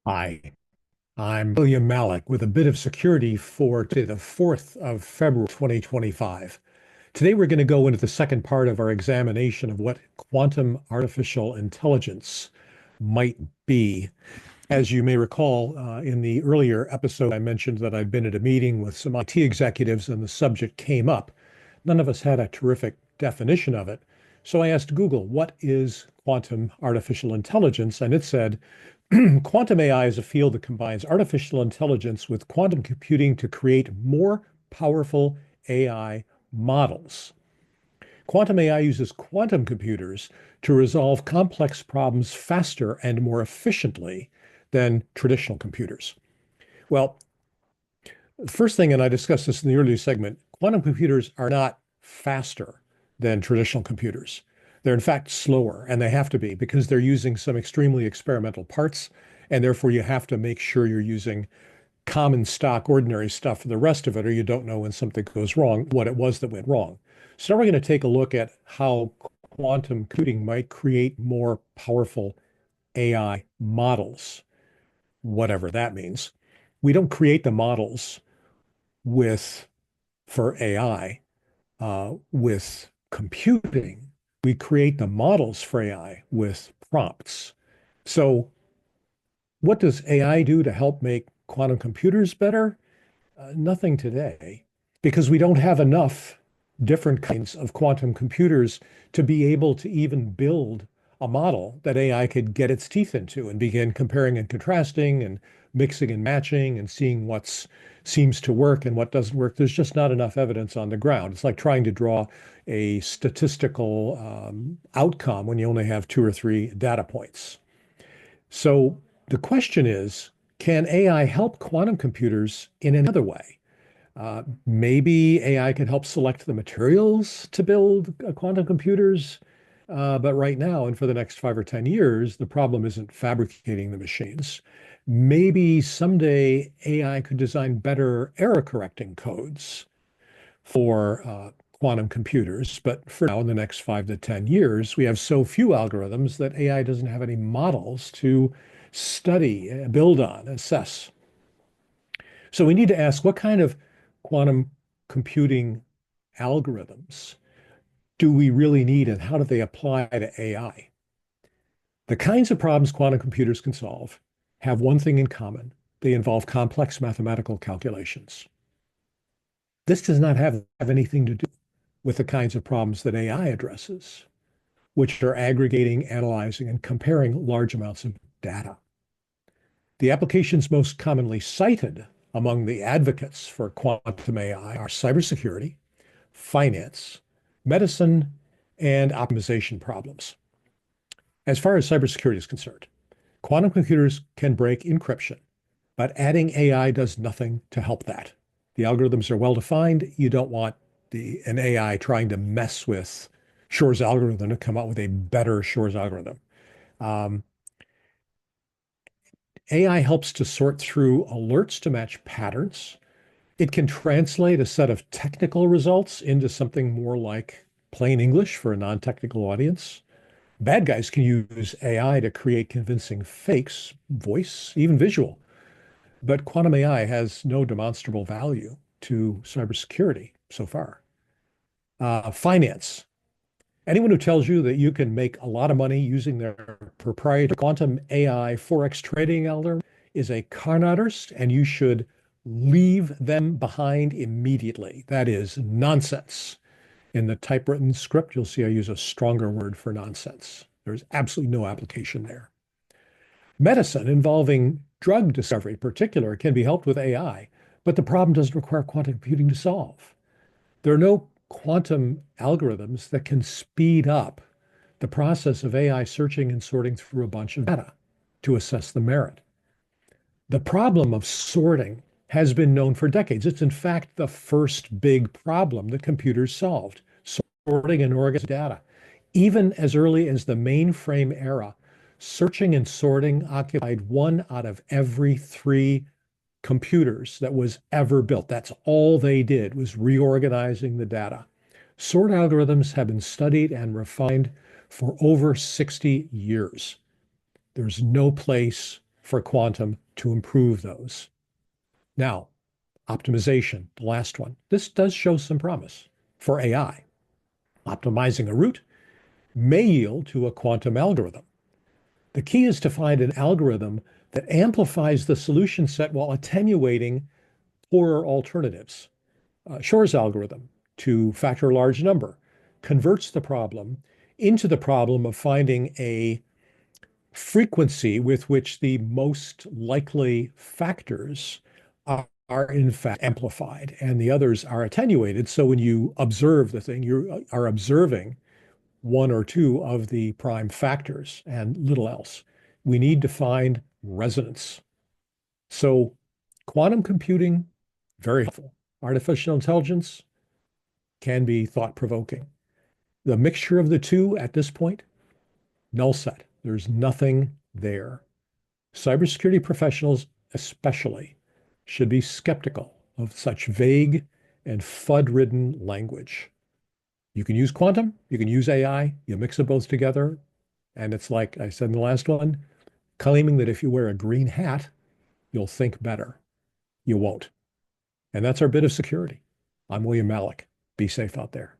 Hi, I'm William Malik with a bit of security for today, the 4th of February, 2025. Today, we're going to go into the second part of our examination of what quantum artificial intelligence might be. As you may recall, in the earlier episode, I mentioned that I'd been at a meeting with some IT executives and the subject came up. None of us had a terrific definition of it. So I asked Google, what is quantum artificial intelligence? And it said, quantum AI is a field that combines artificial intelligence with quantum computing to create more powerful AI models. Quantum AI uses quantum computers to resolve complex problems faster and more efficiently than traditional computers. Well, the first thing, and I discussed this in the earlier segment, quantum computers are not faster than traditional computers. They're in fact slower, and they have to be because they're using some extremely experimental parts, and therefore you have to make sure you're using common stock, ordinary stuff for the rest of it, or you don't know when something goes wrong, what it was that went wrong. So now we're going to take a look at how quantum computing might create more powerful AI models, whatever that means. We don't create the models with for AI with computing. We create the models for AI with prompts. So, what does AI do to help make quantum computers better? Nothing today, because we don't have enough different kinds of quantum computers to be able to even build a model that AI could get its teeth into and begin comparing and contrasting and mixing and matching and seeing what seems to work and what doesn't work. There's just not enough evidence on the ground. It's like trying to draw a statistical outcome when you only have two or three data points. So the question is, can AI help quantum computers in another way? Maybe AI can help select the materials to build quantum computers. But right now, and for the next 5 or 10 years, the problem isn't fabricating the machines. Maybe someday AI could design better error correcting codes for quantum computers. But for now, in the next 5 to 10 years, we have so few algorithms that AI doesn't have any models to study, build on, assess. So we need to ask, what kind of quantum computing algorithms do we really need and how do they apply to AI? The kinds of problems quantum computers can solve have one thing in common. They involve complex mathematical calculations. This does not have anything to do with the kinds of problems that AI addresses, which are aggregating, analyzing, and comparing large amounts of data. The applications most commonly cited among the advocates for quantum AI are cybersecurity, finance, medicine, and optimization problems. As far as cybersecurity is concerned, quantum computers can break encryption, but adding AI does nothing to help that. The algorithms are well defined. You don't want an AI trying to mess with Shor's algorithm to come out with a better Shor's algorithm. Um, AI helps to sort through alerts to match patterns. It can translate a set of technical results into something more like plain English for a non-technical audience. Bad guys can use AI to create convincing fakes, voice, even visual. But quantum AI has no demonstrable value to cybersecurity so far. Finance. Anyone who tells you that you can make a lot of money using their proprietary quantum AI Forex trading algorithm is a con artist, and you should leave them behind immediately. That is nonsense. In the typewritten script, you'll see I use a stronger word for nonsense. There's absolutely no application there. Medicine involving drug discovery, in particular, can be helped with AI, but the problem doesn't require quantum computing to solve. There are no quantum algorithms that can speed up the process of AI searching and sorting through a bunch of data to assess the merit. The problem of sorting has been known for decades. It's in fact the first big problem that computers solved, sorting and organizing data. Even as early as the mainframe era, searching and sorting occupied one out of every three computers that was ever built. That's all they did was reorganizing the data. Sort algorithms have been studied and refined for over 60 years. There's no place for quantum to improve those. Now, optimization, the last one. This does show some promise for AI. Optimizing a route may yield to a quantum algorithm. The key is to find an algorithm that amplifies the solution set while attenuating poorer alternatives. Shor's algorithm, to factor a large number, converts the problem into the problem of finding a frequency with which the most likely factors are in fact amplified and the others are attenuated. So when you observe the thing, you are observing one or two of the prime factors and little else. We need to find resonance. So quantum computing, very helpful. Artificial intelligence can be thought-provoking. The mixture of the two at this point, null set. There's nothing there. Cybersecurity professionals, especially, should be skeptical of such vague and FUD-ridden language. You can use quantum, you can use AI, you mix them both together, and it's like I said in the last one, claiming that if you wear a green hat, you'll think better. You won't. And that's our bit of security. I'm William Malik. Be safe out there.